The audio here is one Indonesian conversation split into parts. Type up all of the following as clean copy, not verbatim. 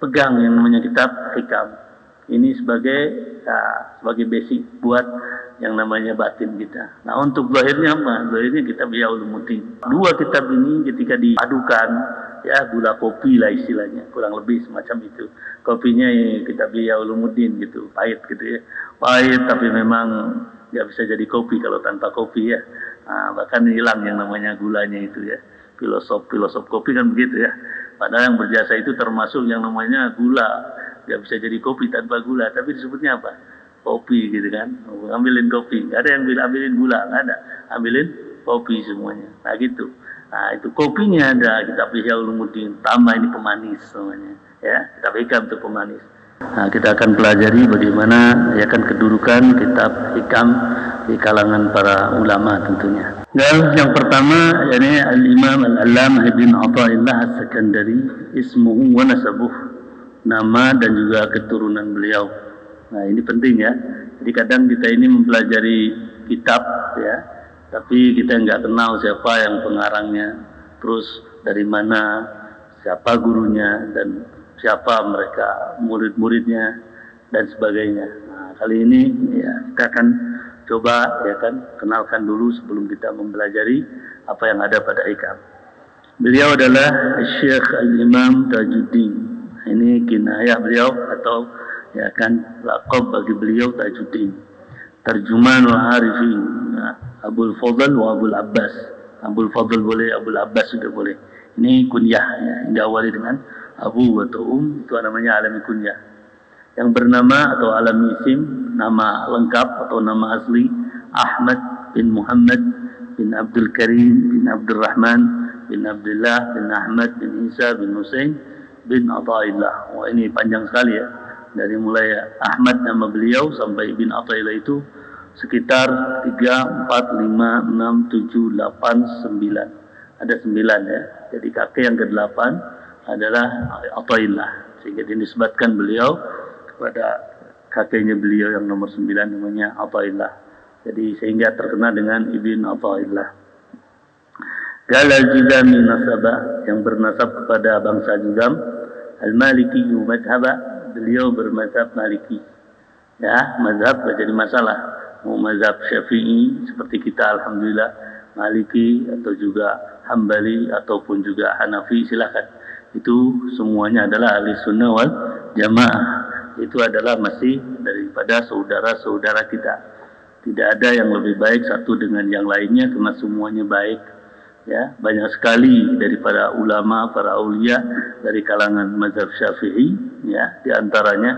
pegang yang namanya kitab hikam. Ini sebagai basic buat yang namanya batin kita. Nah, untuk zahirnya apa? Zahirnya kitab Ihya Ulumuddin. Dua kitab ini ketika dipadukan, ya gula kopi lah istilahnya, kurang lebih semacam itu. Kopinya kitab Ihya Ulumuddin gitu, pahit gitu ya. Pahit tapi memang nggak bisa jadi kopi kalau tanpa kopi ya. Bahkan hilang yang namanya gulanya itu ya. Filosof kopi kan begitu ya. Padahal yang berjasa itu termasuk yang namanya gula. Nggak bisa jadi kopi tanpa gula, tapi disebutnya apa? Kopi gitu kan. Ambilin kopi, nggak ada yang ambilin gula, nggak ada. Ambilin kopi semuanya. Nah gitu. Nah itu kopinya ada kitab Ihya Ulumuddin, tambah ini pemanis semuanya. Ya, kitab hikam itu pemanis. Nah, kita akan pelajari bagaimana ya kan kedudukan kitab hikam di kalangan para ulama tentunya. Dan yang pertama yakni Al-Imam Al-Allamah Ibn Athaillah As-Sakandari, ismuhu wa nasabuh, nama dan juga keturunan beliau. Nah, ini penting ya. Jadi kadang kita ini mempelajari kitab ya, tapi kita nggak kenal siapa yang pengarangnya, terus dari mana, siapa gurunya, dan siapa mereka murid-muridnya dan sebagainya. Nah, kali ini ya kita akan coba ya kan kenalkan dulu sebelum kita mempelajari apa yang ada pada hikam. Beliau adalah Syekh Al-Imam Tajuddin. Ini kinayah beliau atau ya kan laqab bagi beliau Tajuddin. Terjemahan Al-Arifin, Abul Fadl wa Abul Abbas. Abul Fadl boleh, Abul Abbas juga boleh. Ini kunyah ya, diawali dengan Abu atau itu namanya alami kunyah. Yang bernama atau alami isim, nama lengkap atau nama asli Ahmad bin Muhammad bin Abdul Karim bin Abdul Rahman bin Abdullah bin Ahmad bin Isa bin Husain bin Athaillah. Wah, ini panjang sekali ya. Dari mulai Ahmad nama beliau sampai bin Athaillah itu sekitar 3, 4, 5, 6, 7, 8, 9. Ada 9 ya. Jadi kakek yang ke-8 adalah Athaillah. Sehingga dinisbatkan beliau kepada kakeknya beliau yang nomor 9 namanya Athaillah. Jadi sehingga terkenal dengan Ibn Athaillah. Galal Juzami nasabah, yang bernasab kepada bangsa Juzam. Al-Maliki madhaba, beliau bermazhab Maliki. Ya, mazhab gak jadi masalah. Mau mazhab Syafi'i seperti kita alhamdulillah, Maliki atau juga Hambali ataupun juga Hanafi, silakan. Itu semuanya adalah ahli sunnah wal jamaah. Itu adalah masih daripada saudara-saudara kita. Tidak ada yang lebih baik satu dengan yang lainnya karena semuanya baik. Ya, banyak sekali daripada ulama, para aulia dari kalangan mazhab Syafi'i, ya, di antaranya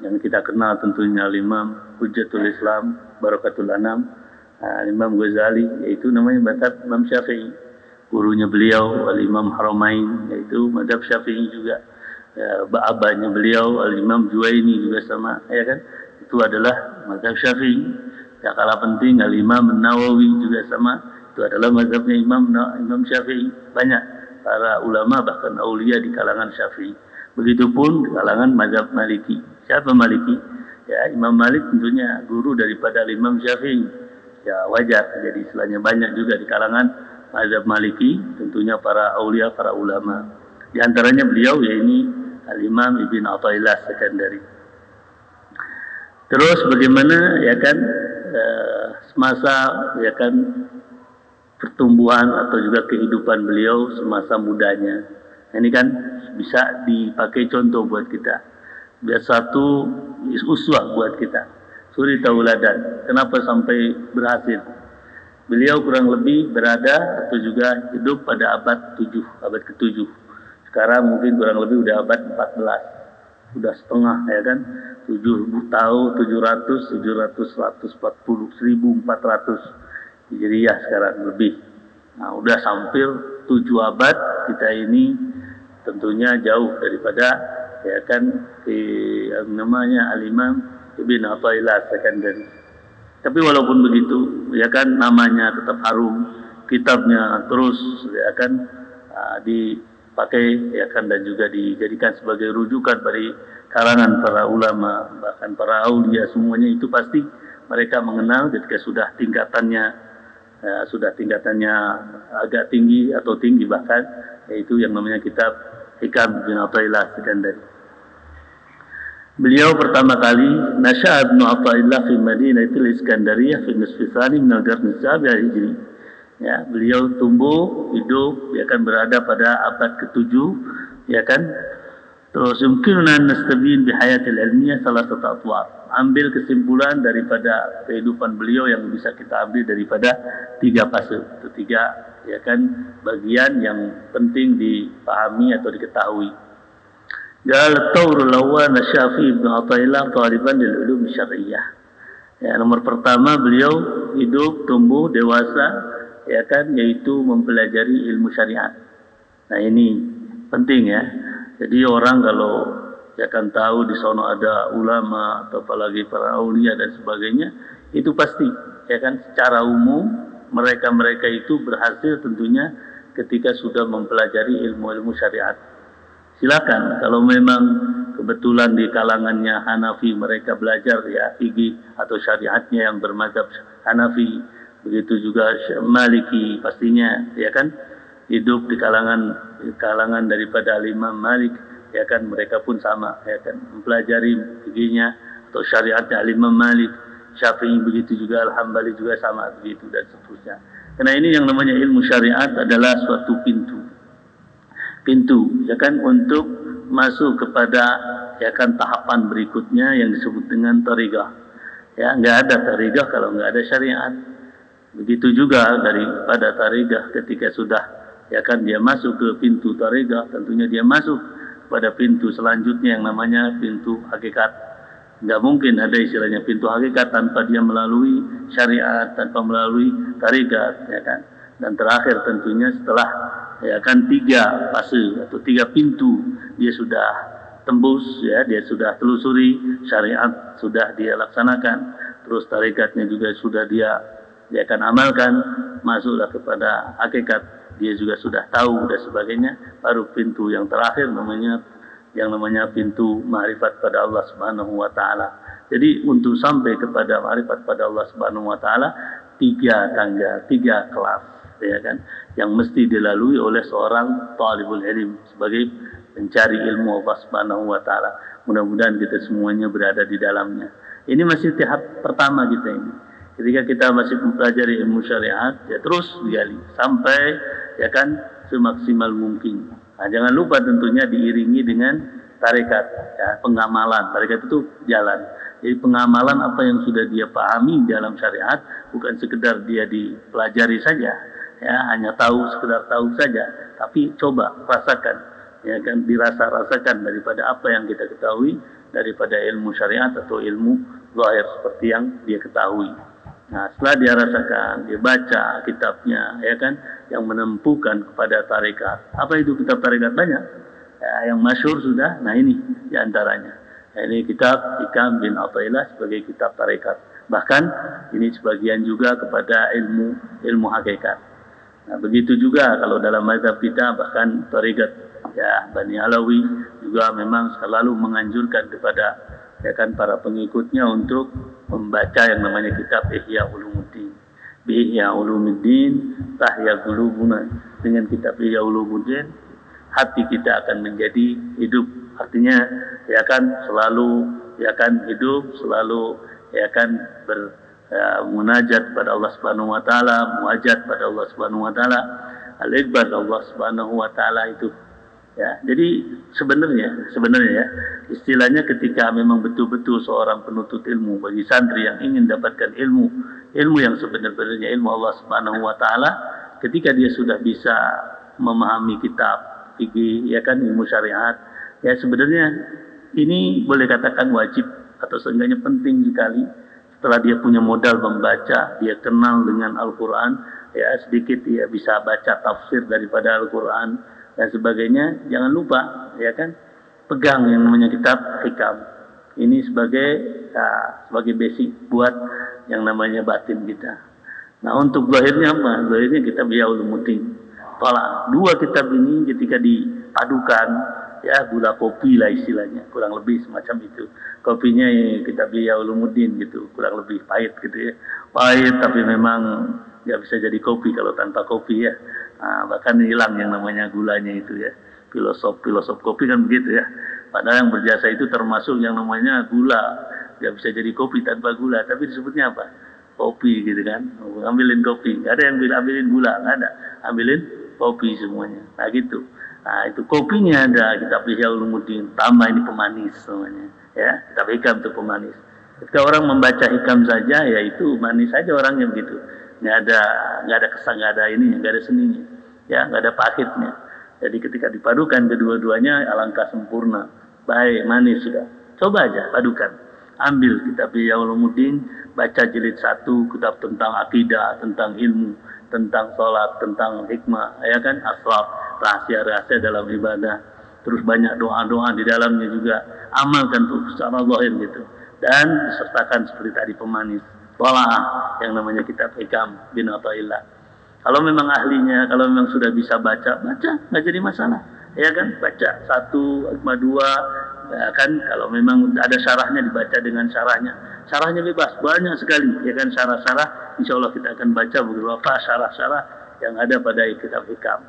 yang kita kenal tentunya Imam Hujjatul Islam, Barakatul Anam, Imam Ghazali, yaitu namanya mazhab Imam Syafi'i. Gurunya beliau Al-Imam Haramain, yaitu mazhab Syafi'i juga. Ya, abahnya beliau Al-Imam Juwaini juga sama, ya kan? Itu adalah mazhab Syafi'i. Ya, kalah penting Al-Imam Nawawi juga sama. Itu adalah mazhabnya Imam Syafi'i. Banyak para ulama bahkan aulia di kalangan Syafi'i. Begitupun di kalangan mazhab Maliki. Siapa Maliki? Ya, Imam Malik tentunya guru daripada Imam Syafi'i. Ya, wajar. Jadi istilahnya banyak juga di kalangan mazhab Maliki, tentunya para aulia, para ulama. Di antaranya beliau yaitu Al-Imam Ibn Athaillah Sakandari. Terus bagaimana ya kan semasa ya kan pertumbuhan atau juga kehidupan beliau semasa mudanya. Ini kan bisa dipakai contoh buat kita. Biar satu uswah buat kita. Suri tauladan. Kenapa sampai berhasil? Beliau kurang lebih berada atau juga hidup pada abad 7, abad ke-7. Sekarang mungkin kurang lebih udah abad 14. Udah setengah ya kan. 7 tahun, 700, 140, 1400. Hijriyah sekarang lebih. Nah, udah hampir 7 abad kita ini tentunya jauh daripada ya kan yang namanya Al-Imam Ibn Athaillah Sakandari. Tapi walaupun begitu ya kan namanya tetap harum, kitabnya terus ya kan dipakai ya kan dan juga dijadikan sebagai rujukan bagi kalangan para ulama, bahkan para aulia, semuanya itu pasti mereka mengenal ketika sudah tingkatannya agak tinggi atau tinggi bahkan, yaitu yang namanya kitab Hikam bin Athaillah Sakandari. Beliau pertama kali nasya'a Ibnu Athaillah fi Madinatil Iskandariyah fi nisfi tsani min al-qarni as-sabi' al-hijri. Ya, beliau tumbuh hidup ya kan berada pada abad ke-7 ya kan. Terus yumkinuna an nastabin bi hayatil ilmiyah salasat atwar. Ambil kesimpulan daripada kehidupan beliau yang bisa kita ambil daripada 3 fase atau 3 ya kan bagian yang penting dipahami atau diketahui. Jal Taurul Awwal Nasyafi Ibnu Athaillah taliban lil ulum syar'iyyah. Ya, nomor pertama beliau hidup, tumbuh, dewasa ya kan yaitu mempelajari ilmu syariat. Nah, ini penting ya. Jadi orang kalau ya kan tahu di sono ada ulama atau apalagi para aulia dan sebagainya, itu pasti ya kan secara umum mereka-mereka itu berhasil tentunya ketika sudah mempelajari ilmu-ilmu syariat. Silakan kalau memang kebetulan di kalangannya Hanafi mereka belajar ya fikih atau syariatnya yang bermadzhab Hanafi, begitu juga Maliki pastinya ya kan hidup di kalangan daripada Imam Malik ya kan mereka pun sama ya kan mempelajari fikihnya atau syariatnya Imam Malik, Syafi'i begitu juga Al-Hambali juga sama begitu dan seterusnya. Karena ini yang namanya ilmu syariat adalah suatu pintu ya kan untuk masuk kepada ya kan tahapan berikutnya yang disebut dengan thariqah. Ya, nggak ada thariqah kalau nggak ada syariat. Begitu juga daripada thariqah ketika sudah ya kan dia masuk ke pintu thariqah, tentunya dia masuk pada pintu selanjutnya yang namanya pintu hakikat. Nggak mungkin ada istilahnya pintu hakikat tanpa dia melalui syariat, tanpa melalui thariqah ya kan. Dan terakhir tentunya setelah ya kan 3 fase atau 3 pintu dia sudah tembus ya, dia sudah telusuri, syariat sudah dia laksanakan, terus tarikatnya juga sudah dia akan amalkan, masuklah kepada hakikat, dia juga sudah tahu dan sebagainya, baru pintu yang terakhir namanya pintu ma'rifat pada Allah Subhanahu wa taala. Jadi untuk sampai kepada ma'rifat pada Allah Subhanahu wa taala 3 tangga, 3 kelas ya kan yang mesti dilalui oleh seorang talibul ilm sebagai pencari ilmu Allah Subhanahu wa taala. Mudah-mudahan kita semuanya berada di dalamnya. Ini masih tahap pertama kita ini. Ketika kita masih mempelajari ilmu syariat, ya terus digali sampai ya kan semaksimal mungkin. Nah, jangan lupa tentunya diiringi dengan tarekat, ya, pengamalan. Tarekat itu jalan. Jadi pengamalan apa yang sudah dia pahami dalam syariat, bukan sekedar dia dipelajari saja, ya hanya sekedar tahu saja, tapi coba rasakan, ya kan rasakan daripada apa yang kita ketahui daripada ilmu syariat atau ilmu zahir seperti yang dia ketahui. Nah, setelah dia rasakan, dia baca kitabnya, ya kan, yang menempuhkan kepada tarekat. Apa itu kitab tarekat? Banyak. Ya, yang masyhur sudah. Nah, ini diantaranya. Ya, ini kitab Hikam bin Athaillah sebagai kitab tarekat. Bahkan ini sebagian juga kepada ilmu hakikat. Nah, begitu juga kalau dalam mazhab kita bahkan tarekat ya Bani Alawi juga memang selalu menganjurkan kepada ya kan para pengikutnya untuk membaca yang namanya kitab Ihya Ulumuddin. Bi Ihya Ulumuddin tahya qulubuna. Dengan kitab Ihya Ulumuddin hati kita akan menjadi hidup. Artinya ya kan selalu ya kan hidup, selalu ya kan munajat pada Allah Subhanahu wa taala, muajat pada Allah Subhanahu wa taala, al-iqbal Allah Subhanahu wa taala itu. Ya, jadi sebenarnya ya, istilahnya ketika memang betul-betul seorang penuntut ilmu bagi santri yang ingin dapatkan ilmu yang sebenarnya ilmu Allah Subhanahu wa taala, ketika dia sudah bisa memahami kitab fikih ya kan ilmu syariat, ya sebenarnya ini boleh katakan wajib atau seenggaknya penting sekali. Setelah dia punya modal membaca, dia kenal dengan Al-Quran, ya sedikit dia bisa baca tafsir daripada Al-Quran dan sebagainya. Jangan lupa, ya kan, pegang yang namanya kitab Hikam. Ini sebagai basic buat yang namanya batin kita. Nah, untuk zahirnya apa? Zahirnya kitab Ihya Ulumuddin. Tolak 2 kitab ini ketika dipadukan, ya gula kopi lah istilahnya, kurang lebih semacam itu. Kopinya kitab Ihya Ulumuddin gitu, kurang lebih pahit gitu ya. Pahit tapi memang nggak bisa jadi kopi kalau tanpa kopi ya. Nah, bahkan hilang yang namanya gulanya itu ya. Filosof kopi kan begitu ya. Padahal yang berjasa itu termasuk yang namanya gula. Nggak bisa jadi kopi tanpa gula, tapi disebutnya apa? Kopi gitu kan. Ambilin kopi, nggak ada yang ambilin gula, nggak ada. Ambilin kopi semuanya. Nah gitu. Nah itu kopinya ada, kitab Ihya Ulumuddin, tambah ini pemanis semuanya. Ya, kitab hikam itu pemanis. Ketika orang membaca hikam saja, ya itu manis saja orangnya begitu. Nggak ada kesan, nggak ada ini, nggak ada seninya. Ya, nggak ada pahitnya. Jadi ketika dipadukan kedua-duanya, alangkah sempurna. Baik, manis sudah. Coba aja, padukan. Ambil kitab Ihya Ulumuddin, baca jilid 1, kitab tentang akidah, tentang ilmu, tentang sholat, tentang hikmah, ya kan, asrar, rahasia-rahasia dalam ibadah. Terus banyak doa-doa di dalamnya juga. Amalkan tuh secara zahir gitu. Dan disertakan seperti tadi pemanis. Tola'ah yang namanya kitab hikam bin Athaillah. Kalau memang ahlinya, kalau memang sudah bisa baca, nggak jadi masalah. Ya kan, baca 1, 2, ya kan, kalau memang ada syarahnya dibaca dengan syarahnya. Syarahnya bebas, banyak sekali, ya kan, syarah-syarah. Insya Allah kita akan baca beberapa syarah-syarah yang ada pada kitab hikam.